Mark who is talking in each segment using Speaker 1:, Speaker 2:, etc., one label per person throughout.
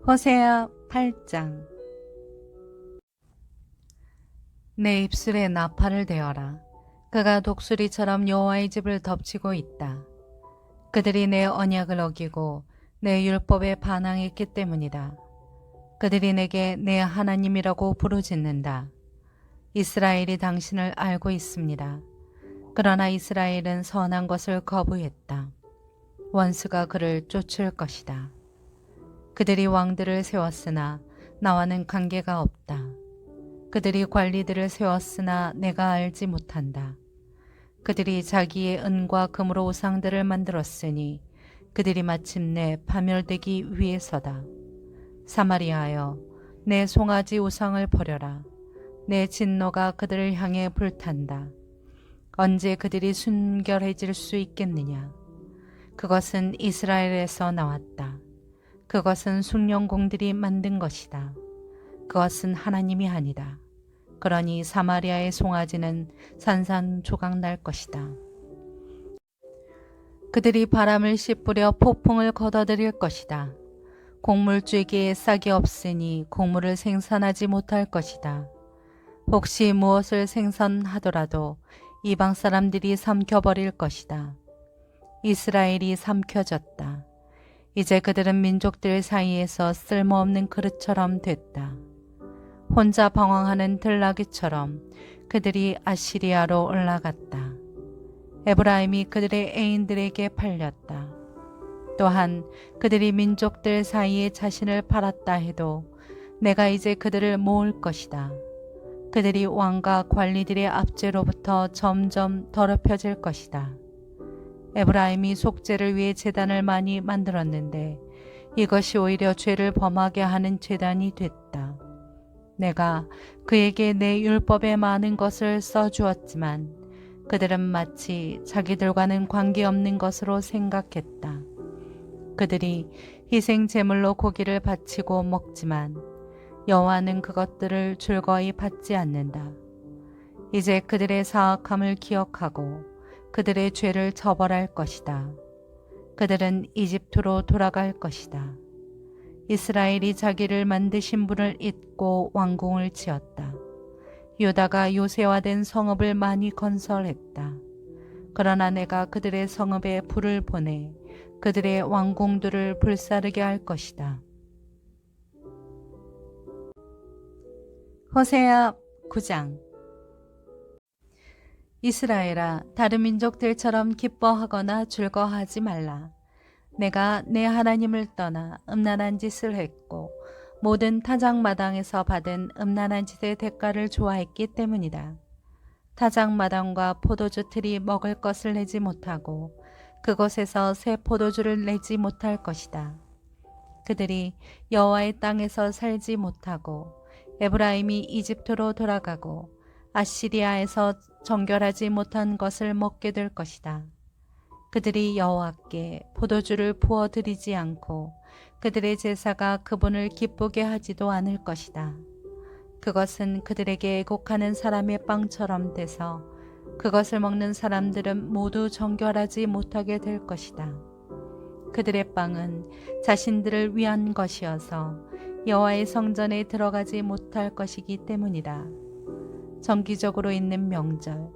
Speaker 1: 호세아 8장. 내 입술에 나팔을 대어라. 그가 독수리처럼 여호와의 집을 덮치고 있다. 그들이 내 언약을 어기고 내 율법에 반항했기 때문이다. 그들이 내게 내 하나님이라고 부르짖는다. 이스라엘이 당신을 알고 있습니다. 그러나 이스라엘은 선한 것을 거부했다. 원수가 그를 쫓을 것이다. 그들이 왕들을 세웠으나 나와는 관계가 없다. 그들이 관리들을 세웠으나 내가 알지 못한다. 그들이 자기의 은과 금으로 우상들을 만들었으니 그들이 마침내 파멸되기 위해서다. 사마리아여, 내 송아지 우상을 버려라. 내 진노가 그들을 향해 불탄다. 언제 그들이 순결해질 수 있겠느냐? 그것은 이스라엘에서 나왔다. 그것은 숭령공들이 만든 것이다. 그것은 하나님이 아니다. 그러니 사마리아의 송아지는 산산조각 날 것이다. 그들이 바람을 씹으려 폭풍을 걷어들일 것이다. 곡물쥐기에 싹이 없으니 곡물을 생산하지 못할 것이다. 혹시 무엇을 생산하더라도 이방 사람들이 삼켜버릴 것이다. 이스라엘이 삼켜졌다. 이제 그들은 민족들 사이에서 쓸모없는 그릇처럼 됐다. 혼자 방황하는 들나귀처럼 그들이 아시리아로 올라갔다. 에브라임이 그들의 애인들에게 팔렸다. 또한 그들이 민족들 사이에 자신을 팔았다 해도 내가 이제 그들을 모을 것이다. 그들이 왕과 관리들의 압제로부터 점점 더럽혀질 것이다. 에브라임이 속죄를 위해 제단을 많이 만들었는데 이것이 오히려 죄를 범하게 하는 제단이 됐다. 내가 그에게 내 율법에 많은 것을 써주었지만 그들은 마치 자기들과는 관계없는 것으로 생각했다. 그들이 희생 제물로 고기를 바치고 먹지만 여호와는 그것들을 즐거이 받지 않는다. 이제 그들의 사악함을 기억하고 그들의 죄를 처벌할 것이다. 그들은 이집트로 돌아갈 것이다. 이스라엘이 자기를 만드신 분을 잊고 왕궁을 지었다. 유다가 요새화된 성읍을 많이 건설했다. 그러나 내가 그들의 성읍에 불을 보내 그들의 왕궁들을 불사르게 할 것이다. 호세아 9장. 이스라엘아, 다른 민족들처럼 기뻐하거나 즐거워하지 말라. 내가 내 하나님을 떠나 음란한 짓을 했고 모든 타작마당에서 받은 음란한 짓의 대가를 좋아했기 때문이다. 타작마당과 포도주 틀이 먹을 것을 내지 못하고 그곳에서 새 포도주를 내지 못할 것이다. 그들이 여호와의 땅에서 살지 못하고 에브라임이 이집트로 돌아가고 아시리아에서 정결하지 못한 것을 먹게 될 것이다. 그들이 여호와께 포도주를 부어드리지 않고 그들의 제사가 그분을 기쁘게 하지도 않을 것이다. 그것은 그들에게 애곡하는 사람의 빵처럼 돼서 그것을 먹는 사람들은 모두 정결하지 못하게 될 것이다. 그들의 빵은 자신들을 위한 것이어서 여호와의 성전에 들어가지 못할 것이기 때문이다. 정기적으로 있는 명절,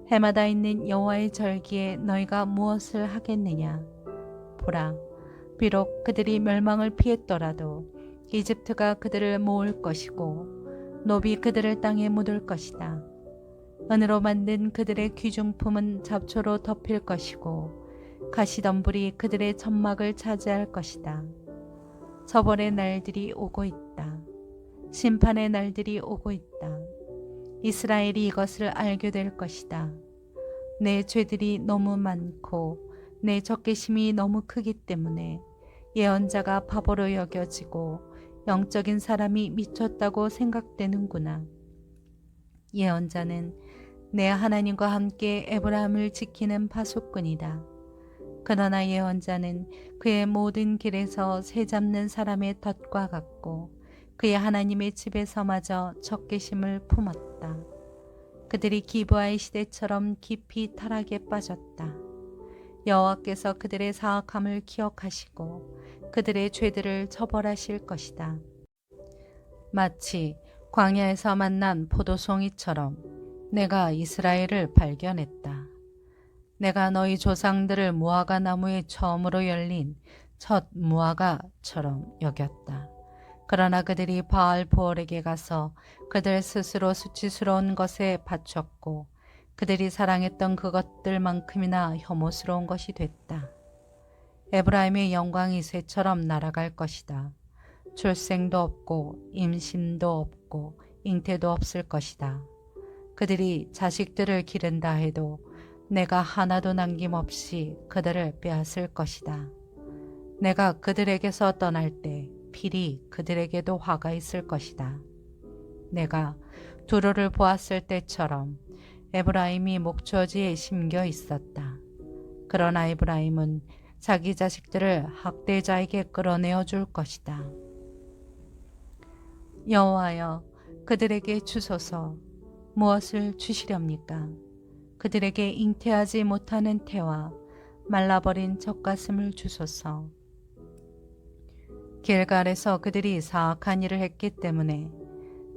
Speaker 1: 해마다 있는 여호와의 절기에 너희가 무엇을 하겠느냐? 보라, 비록 그들이 멸망을 피했더라도 이집트가 그들을 모을 것이고 노비 그들을 땅에 묻을 것이다. 은으로 만든 그들의 귀중품은 잡초로 덮일 것이고 가시덤불이 그들의 천막을 차지할 것이다. 처벌의 날들이 오고 있다. 심판의 날들이 오고 있다. 이스라엘이 이것을 알게 될 것이다. 내 죄들이 너무 많고 내 적개심이 너무 크기 때문에 예언자가 바보로 여겨지고 영적인 사람이 미쳤다고 생각되는구나. 예언자는 내 하나님과 함께 에브라임을 지키는 파수꾼이다. 그러나 예언자는 그의 모든 길에서 새 잡는 사람의 덫과 같고 그의 하나님의 집에서마저 적개심을 품었다. 그들이 기브아의 시대처럼 깊이 타락에 빠졌다. 여호와께서 그들의 사악함을 기억하시고 그들의 죄들을 처벌하실 것이다. 마치 광야에서 만난 포도송이처럼 내가 이스라엘을 발견했다. 내가 너희 조상들을 무화과 나무에 처음으로 열린 첫 무화과처럼 여겼다. 그러나 그들이 바알 보올에게 가서 그들 스스로 수치스러운 것에 바쳤고 그들이 사랑했던 그것들만큼이나 혐오스러운 것이 됐다. 에브라임의 영광이 새처럼 날아갈 것이다. 출생도 없고 임신도 없고 잉태도 없을 것이다. 그들이 자식들을 기른다 해도 내가 하나도 남김없이 그들을 빼앗을 것이다. 내가 그들에게서 떠날 때 필히 그들에게도 화가 있을 것이다. 내가 두루를 보았을 때처럼 에브라임이 목초지에 심겨 있었다. 그러나 에브라임은 자기 자식들을 학대자에게 끌어내어 줄 것이다. 여호와여, 그들에게 주소서. 무엇을 주시렵니까? 그들에게 잉태하지 못하는 태와 말라버린 젖가슴을 주소서. 길갈에서 그들이 사악한 일을 했기 때문에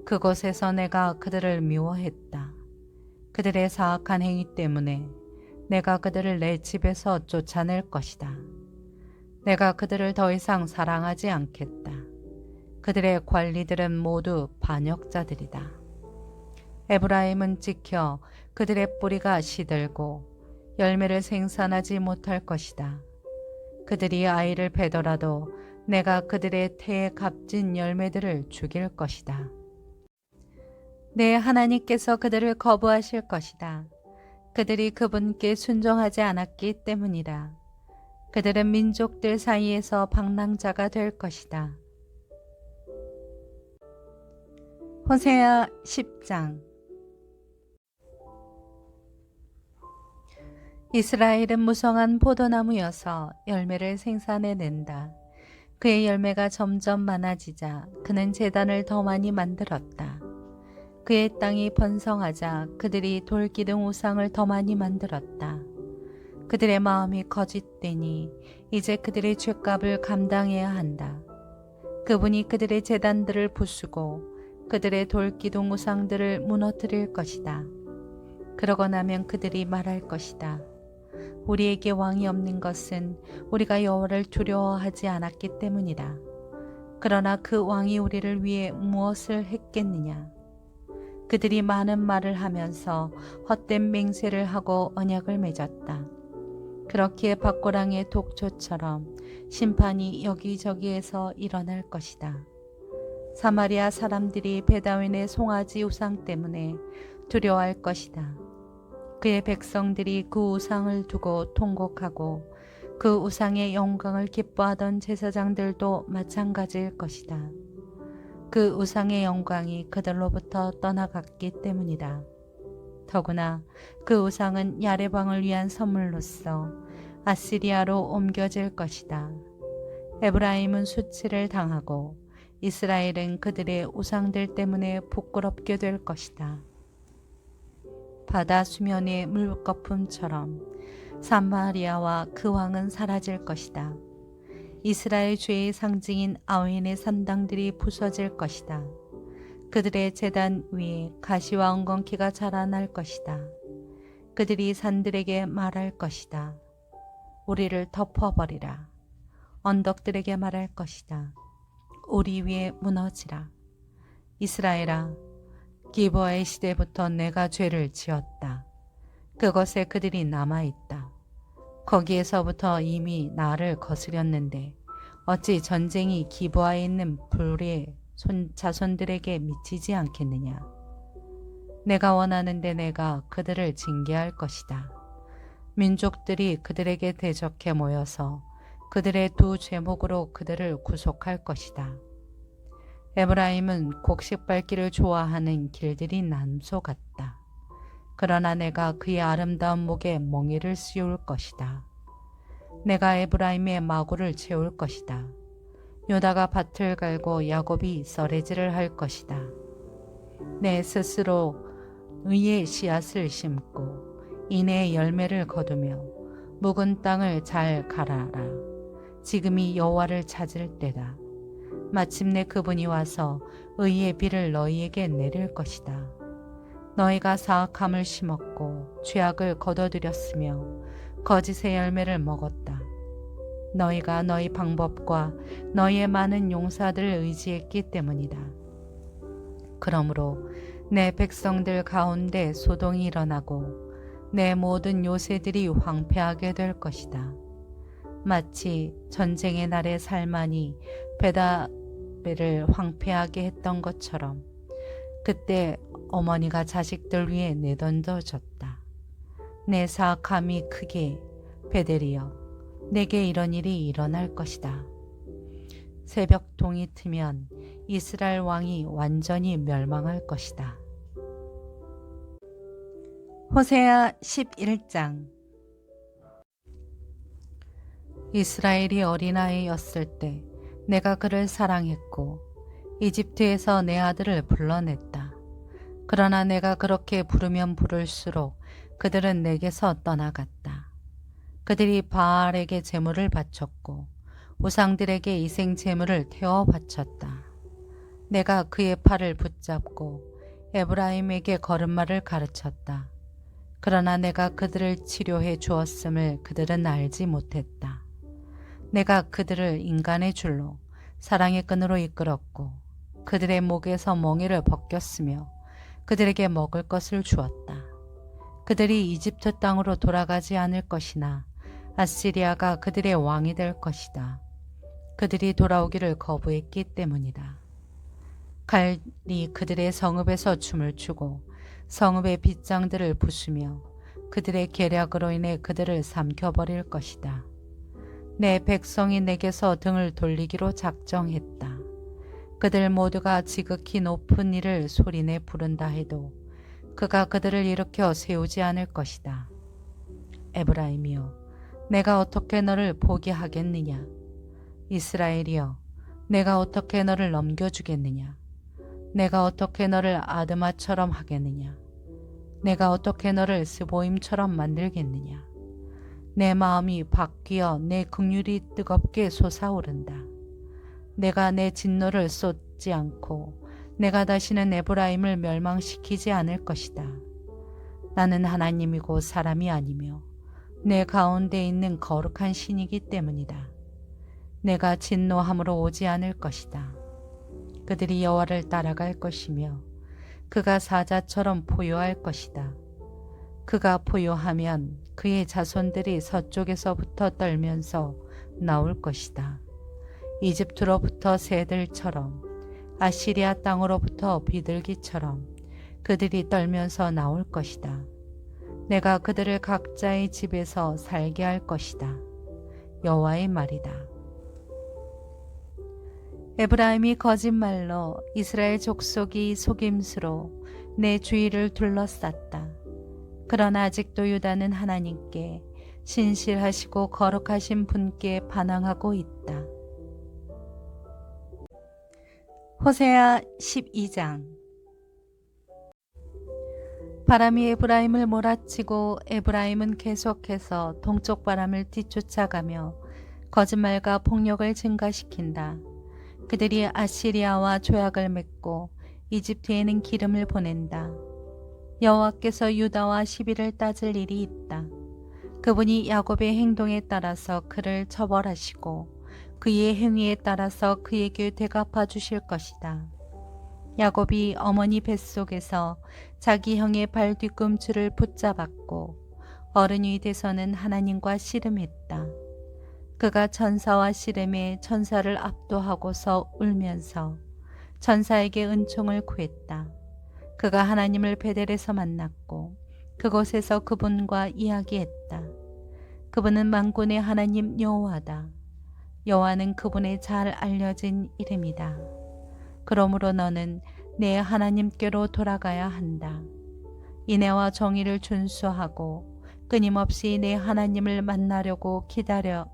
Speaker 1: 그곳에서 내가 그들을 미워했다. 그들의 사악한 행위 때문에 내가 그들을 내 집에서 쫓아낼 것이다. 내가 그들을 더 이상 사랑하지 않겠다. 그들의 관리들은 모두 반역자들이다. 에브라임은 찍혀 그들의 뿌리가 시들고 열매를 생산하지 못할 것이다. 그들이 아이를 베더라도 내가 그들의 태에 값진 열매들을 죽일 것이다. 내 하나님께서 그들을 거부하실 것이다. 그들이 그분께 순종하지 않았기 때문이라. 그들은 민족들 사이에서 방랑자가 될 것이다. 호세아 10장. 이스라엘은 무성한 포도나무여서 열매를 생산해낸다. 그의 열매가 점점 많아지자 그는 제단을 더 많이 만들었다. 그의 땅이 번성하자 그들이 돌기둥 우상을 더 많이 만들었다. 그들의 마음이 거짓되니 이제 그들의 죗값을 감당해야 한다. 그분이 그들의 제단들을 부수고 그들의 돌기둥 우상들을 무너뜨릴 것이다. 그러고 나면 그들이 말할 것이다. 우리에게 왕이 없는 것은 우리가 여호와를 두려워하지 않았기 때문이다. 그러나 그 왕이 우리를 위해 무엇을 했겠느냐? 그들이 많은 말을 하면서 헛된 맹세를 하고 언약을 맺었다. 그렇기에 밭고랑의 독초처럼 심판이 여기저기에서 일어날 것이다. 사마리아 사람들이 베다윈의 송아지 우상 때문에 두려워할 것이다. 그의 백성들이 그 우상을 두고 통곡하고 그 우상의 영광을 기뻐하던 제사장들도 마찬가지일 것이다. 그 우상의 영광이 그들로부터 떠나갔기 때문이다. 더구나 그 우상은 야레방을 위한 선물로서 아시리아로 옮겨질 것이다. 에브라임은 수치를 당하고 이스라엘은 그들의 우상들 때문에 부끄럽게 될 것이다. 바다 수면의 물거품처럼 사마리아와 그 왕은 사라질 것이다. 이스라엘 죄의 상징인 아웬의 산당들이 부서질 것이다. 그들의 제단 위에 가시와 엉겅퀴가 자라날 것이다. 그들이 산들에게 말할 것이다. 우리를 덮어버리라. 언덕들에게 말할 것이다. 우리 위에 무너지라. 이스라엘아, 기브아의 시대부터 내가 죄를 지었다. 그것에 그들이 남아있다. 거기에서부터 이미 나를 거스렸는데 어찌 전쟁이 기브아에 있는 불의 자손들에게 미치지 않겠느냐. 내가 원하는데 내가 그들을 징계할 것이다. 민족들이 그들에게 대적해 모여서 그들의 두 죄목으로 그들을 구속할 것이다. 에브라임은 곡식밟기를 좋아하는 길들이 남소 같다. 그러나 내가 그의 아름다운 목에 몽이를 씌울 것이다. 내가 에브라임의 마구를 채울 것이다. 유다가 밭을 갈고 야곱이 썰매질을 할 것이다. 내 스스로 의의 씨앗을 심고 인의 열매를 거두며 묵은 땅을 잘 갈아라. 지금이 여호와를 찾을 때다. 마침내 그분이 와서 의의 비를 너희에게 내릴 것이다. 너희가 사악함을 심었고 죄악을 거둬들였으며 거짓의 열매를 먹었다. 너희가 너희 방법과 너희의 많은 용사들을 의지했기 때문이다. 그러므로 내 백성들 가운데 소동이 일어나고 내 모든 요새들이 황폐하게 될 것이다. 마치 전쟁의 날에 살만이 베다베를 황폐하게 했던 것처럼 그때 어머니가 자식들 위에 내던져졌다. 내 사악함이 크게 베델이여 내게 이런 일이 일어날 것이다. 새벽동이 트면 이스라엘 왕이 완전히 멸망할 것이다. 호세아 11장. 이스라엘이 어린아이였을 때 내가 그를 사랑했고 이집트에서 내 아들을 불러냈다. 그러나 내가 그렇게 부르면 부를수록 그들은 내게서 떠나갔다. 그들이 바알에게 제물을 바쳤고 우상들에게 이생 제물을 태워 바쳤다. 내가 그의 팔을 붙잡고 에브라임에게 걸음마를 가르쳤다. 그러나 내가 그들을 치료해 주었음을 그들은 알지 못했다. 내가 그들을 인간의 줄로 사랑의 끈으로 이끌었고 그들의 목에서 멍에를 벗겼으며 그들에게 먹을 것을 주었다. 그들이 이집트 땅으로 돌아가지 않을 것이나 아시리아가 그들의 왕이 될 것이다. 그들이 돌아오기를 거부했기 때문이다. 칼이 그들의 성읍에서 춤을 추고 성읍의 빗장들을 부수며 그들의 계략으로 인해 그들을 삼켜버릴 것이다. 내 백성이 내게서 등을 돌리기로 작정했다. 그들 모두가 지극히 높은 이를 소리내 부른다 해도 그가 그들을 일으켜 세우지 않을 것이다. 에브라임이여 내가 어떻게 너를 포기하겠느냐. 이스라엘이여 내가 어떻게 너를 넘겨주겠느냐. 내가 어떻게 너를 아드마처럼 하겠느냐. 내가 어떻게 너를 스보임처럼 만들겠느냐. 내 마음이 바뀌어 내 긍휼이 뜨겁게 솟아오른다. 내가 내 진노를 쏟지 않고 내가 다시는 에브라임을 멸망시키지 않을 것이다. 나는 하나님이고 사람이 아니며 내 가운데 있는 거룩한 신이기 때문이다. 내가 진노함으로 오지 않을 것이다. 그들이 여호와를 따라갈 것이며 그가 사자처럼 포효할 것이다. 그가 포효하면 그의 자손들이 서쪽에서부터 떨면서 나올 것이다. 이집트로부터 새들처럼 아시리아 땅으로부터 비둘기처럼 그들이 떨면서 나올 것이다. 내가 그들을 각자의 집에서 살게 할 것이다. 여호와의 말이다. 에브라임이 거짓말로 이스라엘 족속이 속임수로 내 주위를 둘러쌌다. 그러나 아직도 유다는 하나님께 신실하시고 거룩하신 분께 반항하고 있다. 호세아 12장. 바람이 에브라임을 몰아치고 에브라임은 계속해서 동쪽 바람을 뒤쫓아가며 거짓말과 폭력을 증가시킨다. 그들이 아시리아와 조약을 맺고 이집트에는 기름을 보낸다. 여호와께서 유다와 시비를 따질 일이 있다. 그분이 야곱의 행동에 따라서 그를 처벌하시고 그의 행위에 따라서 그에게 되갚아 주실 것이다. 야곱이 어머니 뱃속에서 자기 형의 발 뒤꿈치를 붙잡았고 어른이 돼서는 하나님과 씨름했다. 그가 천사와 씨름해 천사를 압도하고서 울면서 천사에게 은총을 구했다. 그가 하나님을 베델에서 만났고 그곳에서 그분과 이야기했다. 그분은 만군의 하나님 여호와다. 여호와는 그분의 잘 알려진 이름이다. 그러므로 너는 내 하나님께로 돌아가야 한다. 인애와 정의를 준수하고 끊임없이 내 하나님을 만나려고 기다려라.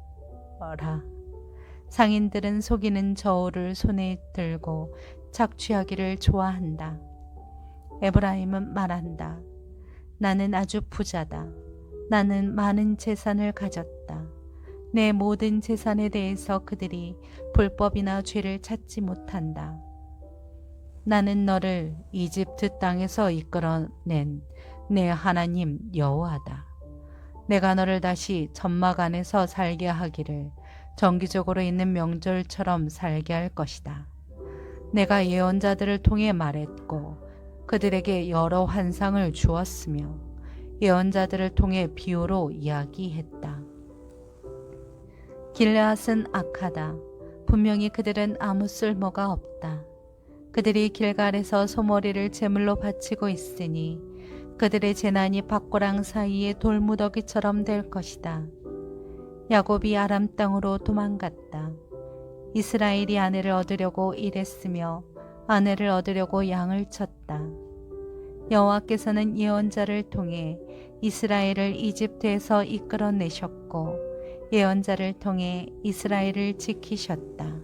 Speaker 1: 상인들은 속이는 저울을 손에 들고 착취하기를 좋아한다. 에브라임은 말한다. 나는 아주 부자다. 나는 많은 재산을 가졌다. 내 모든 재산에 대해서 그들이 불법이나 죄를 찾지 못한다. 나는 너를 이집트 땅에서 이끌어낸 내 하나님 여호와다. 내가 너를 다시 점막 안에서 살게 하기를 정기적으로 있는 명절처럼 살게 할 것이다. 내가 예언자들을 통해 말했고 그들에게 여러 환상을 주었으며 예언자들을 통해 비유로 이야기했다. 길르앗은 악하다. 분명히 그들은 아무 쓸모가 없다. 그들이 길갈에서 소머리를 제물로 바치고 있으니 그들의 재난이 밭고랑 사이의 돌무더기처럼 될 것이다. 야곱이 아람 땅으로 도망갔다. 이스라엘이 아내를 얻으려고 일했으며 아내를 얻으려고 양을 쳤다. 여호와께서는 예언자를 통해 이스라엘을 이집트에서 이끌어내셨고 예언자를 통해 이스라엘을 지키셨다.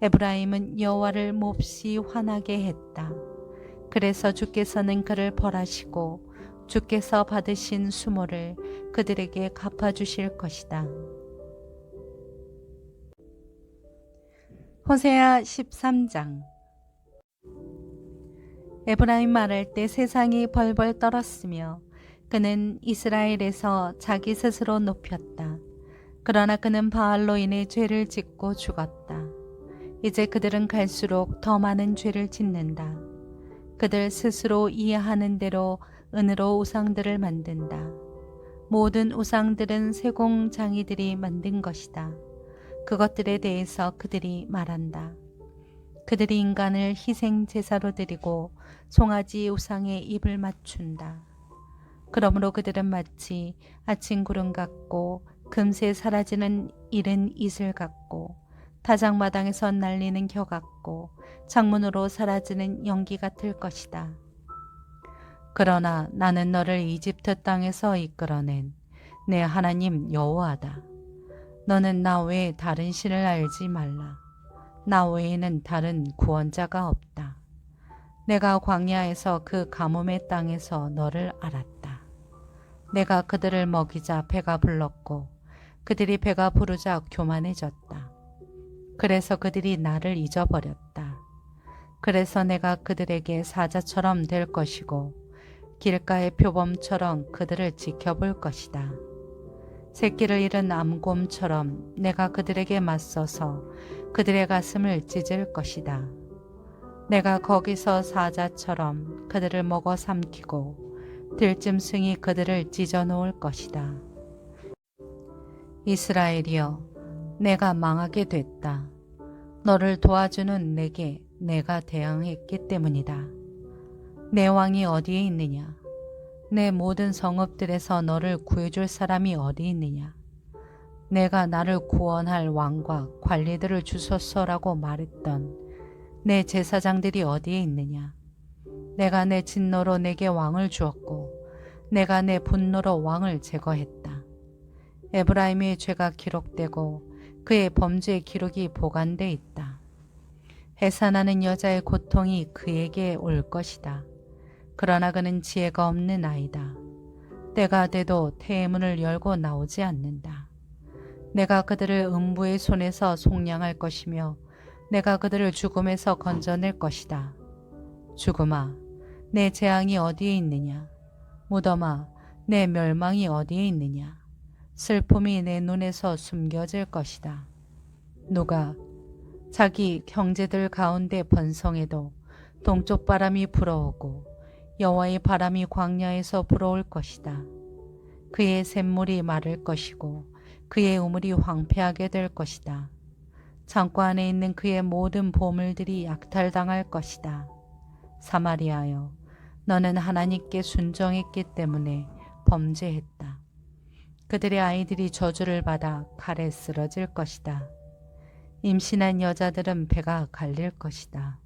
Speaker 1: 에브라임은 여호와를 몹시 화나게 했다. 그래서 주께서는 그를 벌하시고 주께서 받으신 수모를 그들에게 갚아주실 것이다. 호세아 13장. 에브라임 말할 때 세상이 벌벌 떨었으며 그는 이스라엘에서 자기 스스로 높였다. 그러나 그는 바알로 인해 죄를 짓고 죽었다. 이제 그들은 갈수록 더 많은 죄를 짓는다. 그들 스스로 이해하는 대로 은으로 우상들을 만든다. 모든 우상들은 세공장이들이 만든 것이다. 그것들에 대해서 그들이 말한다. 그들이 인간을 희생 제사로 드리고 송아지 우상에 입을 맞춘다. 그러므로 그들은 마치 아침 구름 같고 금세 사라지는 이른 이슬 같고 타작마당에서 날리는 겨 같고 창문으로 사라지는 연기 같을 것이다. 그러나 나는 너를 이집트 땅에서 이끌어낸 내 하나님 여호와다. 너는 나 외에 다른 신을 알지 말라. 나 외에는 다른 구원자가 없다. 내가 광야에서 그 가뭄의 땅에서 너를 알았다. 내가 그들을 먹이자 배가 불렀고 그들이 배가 부르자 교만해졌다. 그래서 그들이 나를 잊어버렸다. 그래서 내가 그들에게 사자처럼 될 것이고 길가의 표범처럼 그들을 지켜볼 것이다. 새끼를 잃은 암곰처럼 내가 그들에게 맞서서 그들의 가슴을 찢을 것이다. 내가 거기서 사자처럼 그들을 먹어 삼키고 들짐승이 그들을 찢어 놓을 것이다. 이스라엘이여, 내가 망하게 됐다. 너를 도와주는 내게 내가 대항했기 때문이다. 내 왕이 어디에 있느냐? 내 모든 성읍들에서 너를 구해줄 사람이 어디 있느냐? 내가 나를 구원할 왕과 관리들을 주소서라고 말했던 내 제사장들이 어디에 있느냐? 내가 내 진노로 내게 왕을 주었고 내가 내 분노로 왕을 제거했다. 에브라임의 죄가 기록되고 그의 범죄의 기록이 보관돼 있다. 해산하는 여자의 고통이 그에게 올 것이다. 그러나 그는 지혜가 없는 아이다. 때가 돼도 태문을 열고 나오지 않는다. 내가 그들을 음부의 손에서 속량할 것이며 내가 그들을 죽음에서 건져낼 것이다. 죽음아, 내 재앙이 어디에 있느냐? 무덤아, 내 멸망이 어디에 있느냐? 슬픔이 내 눈에서 숨겨질 것이다. 누가 자기 형제들 가운데 번성해도 동쪽 바람이 불어오고 여호와의 바람이 광야에서 불어올 것이다. 그의 샘물이 마를 것이고 그의 우물이 황폐하게 될 것이다. 창고 안에 있는 그의 모든 보물들이 약탈당할 것이다. 사마리아여, 너는 하나님께 순종했기 때문에 범죄했다. 그들의 아이들이 저주를 받아 칼에 쓰러질 것이다. 임신한 여자들은 배가 갈릴 것이다.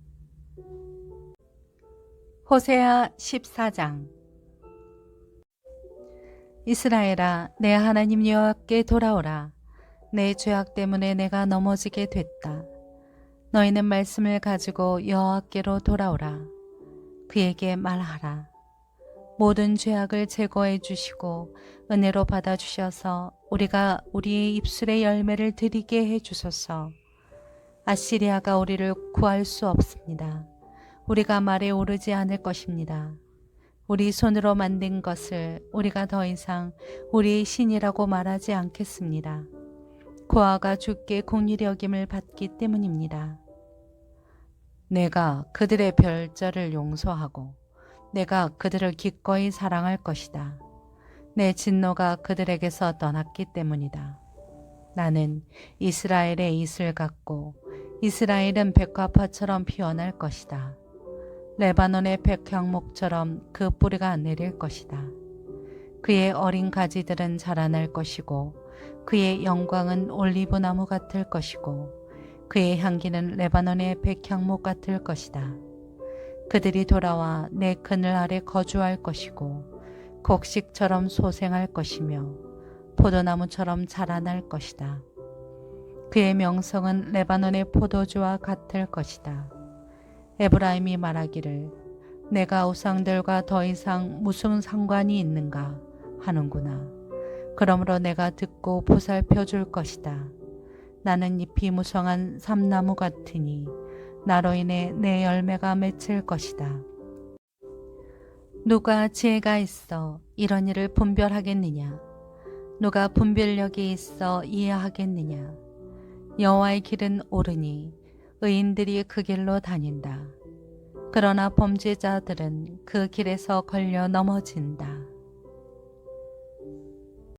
Speaker 1: 호세아 14장. 이스라엘아, 내 하나님 여호와께 돌아오라. 내 죄악 때문에 내가 넘어지게 됐다. 너희는 말씀을 가지고 여호와께로 돌아오라. 그에게 말하라. 모든 죄악을 제거해 주시고 은혜로 받아주셔서 우리가 우리의 입술의 열매를 드리게 해주소서. 아시리아가 우리를 구할 수 없습니다. 우리가 말에 오르지 않을 것입니다. 우리 손으로 만든 것을 우리가 더 이상 우리의 신이라고 말하지 않겠습니다. 고아가 주께 공의히 여김을 받기 때문입니다. 내가 그들의 별절을 용서하고 내가 그들을 기꺼이 사랑할 것이다. 내 진노가 그들에게서 떠났기 때문이다. 나는 이스라엘의 이슬 같고 이스라엘은 백화파처럼 피어날 것이다. 레바논의 백향목처럼 그 뿌리가 내릴 것이다. 그의 어린 가지들은 자라날 것이고 그의 영광은 올리브나무 같을 것이고 그의 향기는 레바논의 백향목 같을 것이다. 그들이 돌아와 내 그늘 아래 거주할 것이고 곡식처럼 소생할 것이며 포도나무처럼 자라날 것이다. 그의 명성은 레바논의 포도주와 같을 것이다. 에브라임이 말하기를 내가 우상들과 더 이상 무슨 상관이 있는가 하는구나. 그러므로 내가 듣고 보살펴 줄 것이다. 나는 잎이 무성한 삼나무 같으니 나로 인해 내 열매가 맺힐 것이다. 누가 지혜가 있어 이런 일을 분별하겠느냐? 누가 분별력이 있어 이해하겠느냐? 여호와의 길은 옳으니 의인들이 그 길로 다닌다. 그러나 범죄자들은 그 길에서 걸려 넘어진다.